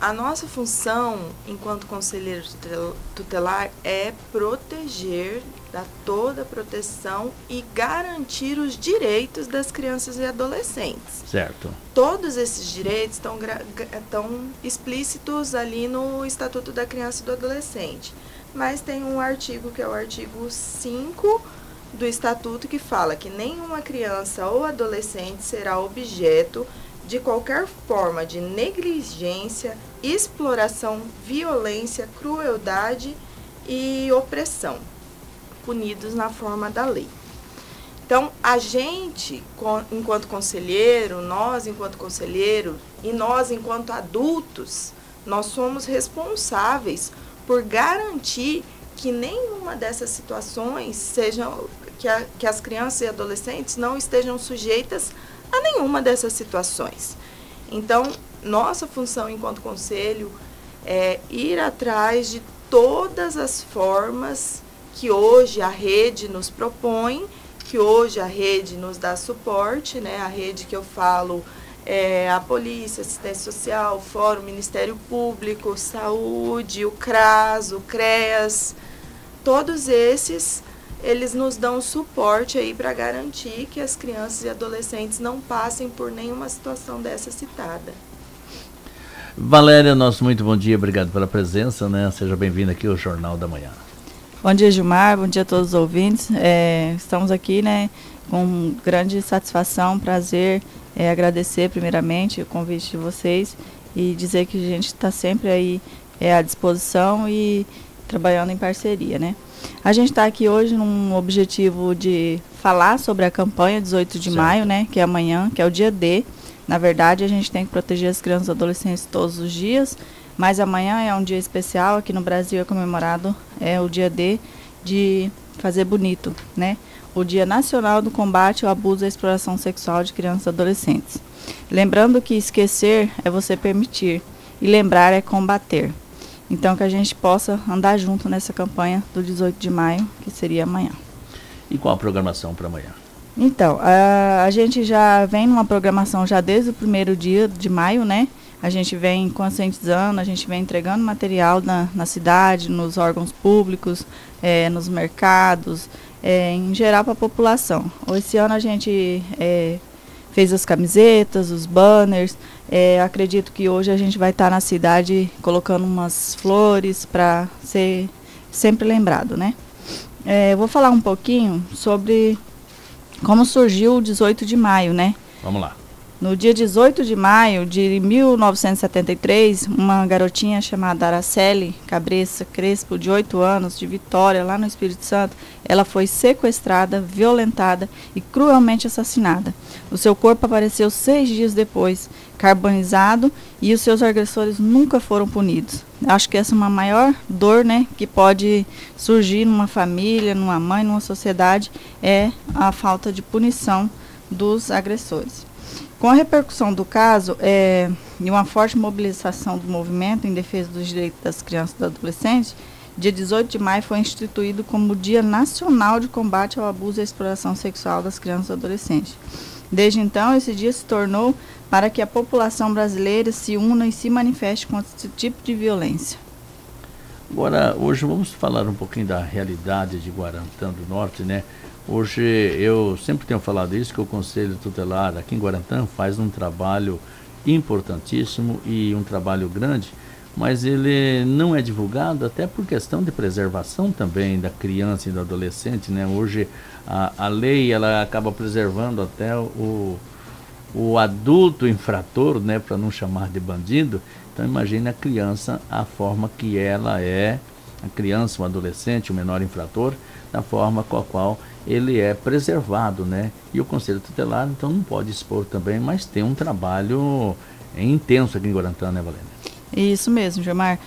A nossa função, enquanto conselheiro tutelar, é proteger, dar toda a proteção e garantir os direitos das crianças e adolescentes. Certo. Todos esses direitos estão explícitos ali no Estatuto da Criança e do Adolescente. Mas tem um artigo, que é o artigo 5 do Estatuto, que fala que nenhuma criança ou adolescente será objeto de qualquer forma de negligência, exploração, violência, crueldade e opressão, punidos na forma da lei. Então, a gente, enquanto conselheiro, nós enquanto conselheiro e nós enquanto adultos, nós somos responsáveis por garantir que nenhuma dessas situações sejam, que as crianças e adolescentes não estejam sujeitas a nenhuma dessas situações. Então, nossa função enquanto conselho é ir atrás de todas as formas que hoje a rede nos propõe, que hoje a rede nos dá suporte, né? A rede que eu falo é a Polícia, Assistência Social, o Fórum, Ministério Público, Saúde, o CRAS, o CREAS, todos esses, eles nos dão suporte aí para garantir que as crianças e adolescentes não passem por nenhuma situação dessa citada. Valéria, nosso muito bom dia, obrigado pela presença, né? Seja bem-vinda aqui ao Jornal da Manhã. Bom dia, Gilmar, bom dia a todos os ouvintes. Estamos aqui, né, com grande satisfação, prazer, agradecer primeiramente o convite de vocês e dizer que a gente está sempre aí à disposição e trabalhando em parceria, né? A gente está aqui hoje num objetivo de falar sobre a campanha 18 de maio, né, que é amanhã, que é o dia D. Na verdade, a gente tem que proteger as crianças e adolescentes todos os dias, mas amanhã é um dia especial, aqui no Brasil é comemorado o dia D de fazer bonito, né? O Dia Nacional do Combate ao Abuso e à Exploração Sexual de Crianças e Adolescentes. Lembrando que esquecer é você permitir e lembrar é combater. Então, que a gente possa andar junto nessa campanha do 18 de maio, que seria amanhã. E qual a programação para amanhã? Então, a gente já vem numa programação já desde o primeiro dia de maio, né? A gente vem conscientizando, a gente vem entregando material na cidade, nos órgãos públicos, nos mercados, em geral para a população. Esse ano a gente fez as camisetas, os banners. Acredito que hoje a gente vai estar na cidade colocando umas flores para ser sempre lembrado, né? Vou falar um pouquinho sobre como surgiu o 18 de maio, né? Vamos lá. No dia 18 de maio de 1973, uma garotinha chamada Araceli Cabeça Crespo, de 8 anos, de Vitória, lá no Espírito Santo, ela foi sequestrada, violentada e cruelmente assassinada. O seu corpo apareceu 6 dias depois, carbonizado, e os seus agressores nunca foram punidos. Acho que essa é uma maior dor, né, que pode surgir numa família, numa mãe, numa sociedade, é a falta de punição dos agressores. Com a repercussão do caso e uma forte mobilização do movimento em defesa dos direitos das crianças e dos adolescentes, dia 18 de maio foi instituído como Dia Nacional de Combate ao Abuso e à Exploração Sexual das Crianças e Adolescentes. Desde então, esse dia se tornou para que a população brasileira se una e se manifeste contra esse tipo de violência. Agora, hoje vamos falar um pouquinho da realidade de Guarantã do Norte, né? Hoje eu sempre tenho falado isso, que o Conselho Tutelar aqui em Guarantã faz um trabalho importantíssimo e um trabalho grande, mas ele não é divulgado até por questão de preservação também da criança e do adolescente, né? Hoje a lei ela acaba preservando até o adulto infrator, né, para não chamar de bandido. Então imagine a criança, a forma que ela é, a criança, o adolescente, o menor infrator, da forma com a qual ele é preservado, né? E o Conselho Tutelar, então, não pode expor também, mas tem um trabalho intenso aqui em Guarantã, né, Valéria? Isso mesmo, Gilmar.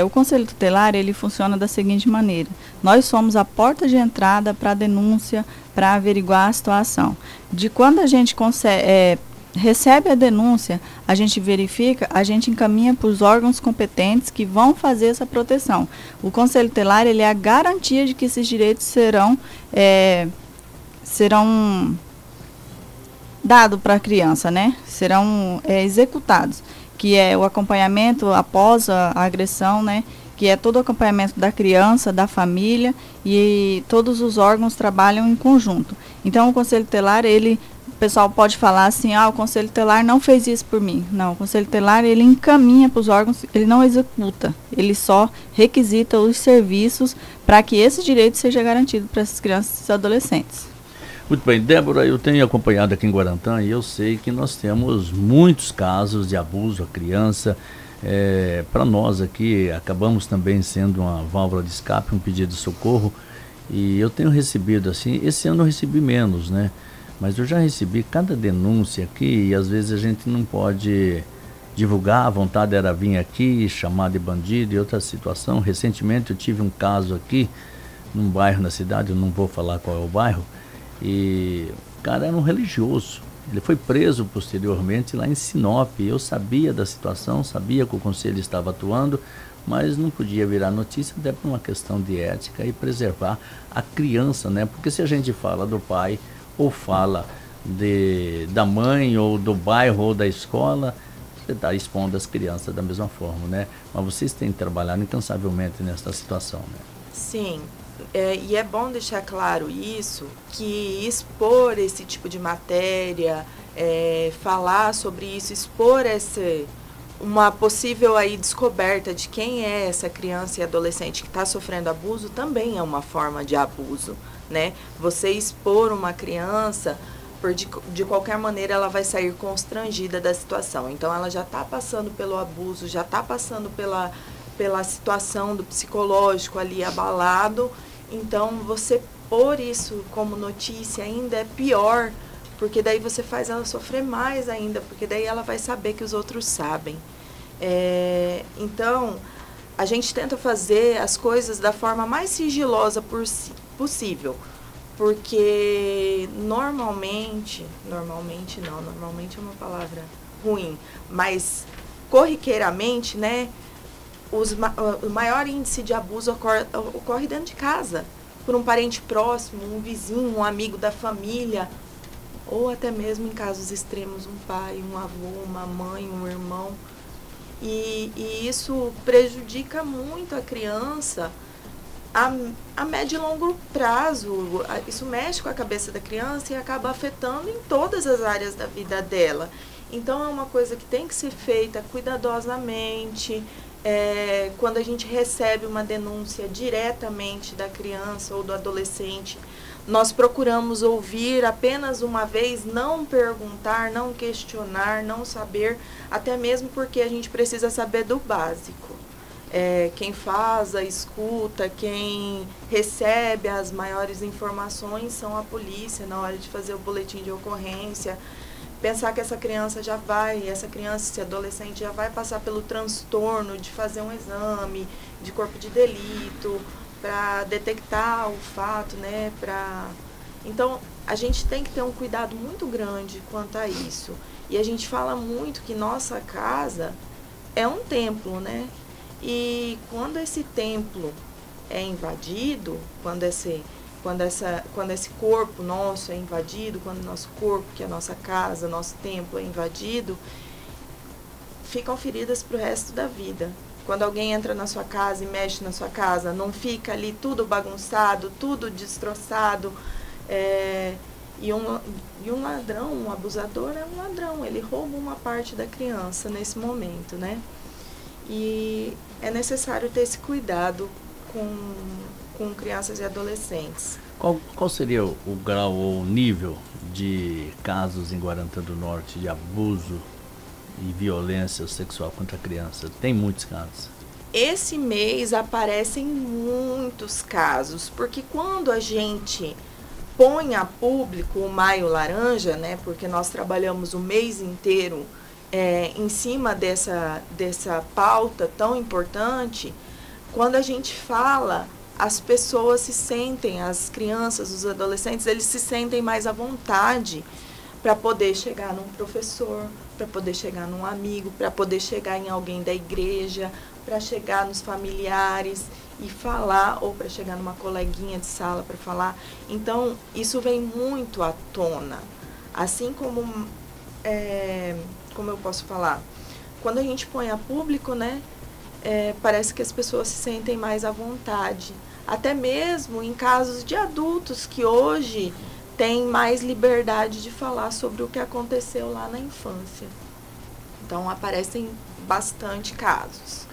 O Conselho Tutelar, ele funciona da seguinte maneira. Nós somos a porta de entrada para a denúncia, para averiguar a situação. De quando a gente recebe a denúncia, a gente verifica, a gente encaminha para os órgãos competentes que vão fazer essa proteção. O Conselho Tutelar, ele é a garantia de que esses direitos serão dados para a criança, né? Serão executados. que é o acompanhamento após a agressão, né? Que é todo o acompanhamento da criança, da família, e todos os órgãos trabalham em conjunto. Então, o Conselho Tutelar, o pessoal pode falar assim, o Conselho Tutelar não fez isso por mim. Não, o Conselho Tutelar, ele encaminha para os órgãos, ele não executa, ele só requisita os serviços para que esse direito seja garantido para essas crianças e adolescentes. Muito bem, Débora, eu tenho acompanhado aqui em Guarantã e eu sei que nós temos muitos casos de abuso à criança. Para nós aqui, acabamos também sendo uma válvula de escape, um pedido de socorro, e eu tenho recebido assim, esse ano eu recebi menos, né? Mas eu já recebi cada denúncia aqui e às vezes a gente não pode divulgar, a vontade era vir aqui, chamar de bandido e outra situação. Recentemente eu tive um caso aqui, num bairro na cidade, eu não vou falar qual é o bairro, e o cara era um religioso. Ele foi preso posteriormente lá em Sinop. Eu sabia da situação, sabia que o conselho estava atuando, mas não podia virar notícia até por uma questão de ética e preservar a criança, né? Porque se a gente fala do pai ou fala da mãe ou do bairro ou da escola, você está expondo as crianças da mesma forma, né? Mas vocês têm trabalhado incansavelmente nessa situação, né? Sim. E é bom deixar claro isso, que expor esse tipo de matéria, falar sobre isso, expor uma possível aí descoberta de quem é essa criança e adolescente que está sofrendo abuso, também é uma forma de abuso, né? Você expor uma criança, de qualquer maneira ela vai sair constrangida da situação. Então ela já está passando pelo abuso, já está passando pela situação do psicológico ali abalado. Então, você pôr isso como notícia ainda é pior, porque daí você faz ela sofrer mais ainda, porque daí ela vai saber que os outros sabem. Então, a gente tenta fazer as coisas da forma mais sigilosa possível, porque normalmente é uma palavra ruim, mas corriqueiramente, né? O maior índice de abuso ocorre dentro de casa, por um parente próximo, um vizinho, um amigo da família, ou até mesmo em casos extremos, um pai, um avô, uma mãe, um irmão. E isso prejudica muito a criança a médio e longo prazo. Isso mexe com a cabeça da criança e acaba afetando em todas as áreas da vida dela. Então, é uma coisa que tem que ser feita cuidadosamente. Quando a gente recebe uma denúncia diretamente da criança ou do adolescente, nós procuramos ouvir apenas uma vez, não perguntar, não questionar, não saber, até mesmo porque a gente precisa saber do básico. Quem faz a escuta, quem recebe as maiores informações são a polícia na hora de fazer o boletim de ocorrência. Pensar que essa criança, esse adolescente já vai passar pelo transtorno de fazer um exame de corpo de delito para detectar o fato, né? Então, a gente tem que ter um cuidado muito grande quanto a isso. E a gente fala muito que nossa casa é um templo, né? E quando esse templo é invadido, quando esse corpo nosso é invadido, quando o nosso corpo, que é a nossa casa, nosso templo é invadido, ficam feridas para o resto da vida. Quando alguém entra na sua casa e mexe na sua casa, não fica ali tudo bagunçado, tudo destroçado. E um ladrão, um abusador é um ladrão, ele rouba uma parte da criança nesse momento, né? E é necessário ter esse cuidado com crianças e adolescentes. Qual seria o grau ou nível de casos em Guarantã do Norte de abuso e violência sexual contra a criança? Tem muitos casos. Esse mês aparecem muitos casos, porque quando a gente põe a público o Maio Laranja, né, porque nós trabalhamos o mês inteiro em cima dessa pauta tão importante, quando a gente fala, as pessoas se sentem, as crianças, os adolescentes, eles se sentem mais à vontade para poder chegar num professor, para poder chegar num amigo, para poder chegar em alguém da igreja, para chegar nos familiares e falar, ou para chegar numa coleguinha de sala para falar. Então, isso vem muito à tona. Assim como eu posso falar, quando a gente põe a público, né, parece que as pessoas se sentem mais à vontade. Até mesmo em casos de adultos que hoje têm mais liberdade de falar sobre o que aconteceu lá na infância. Então, aparecem bastante casos.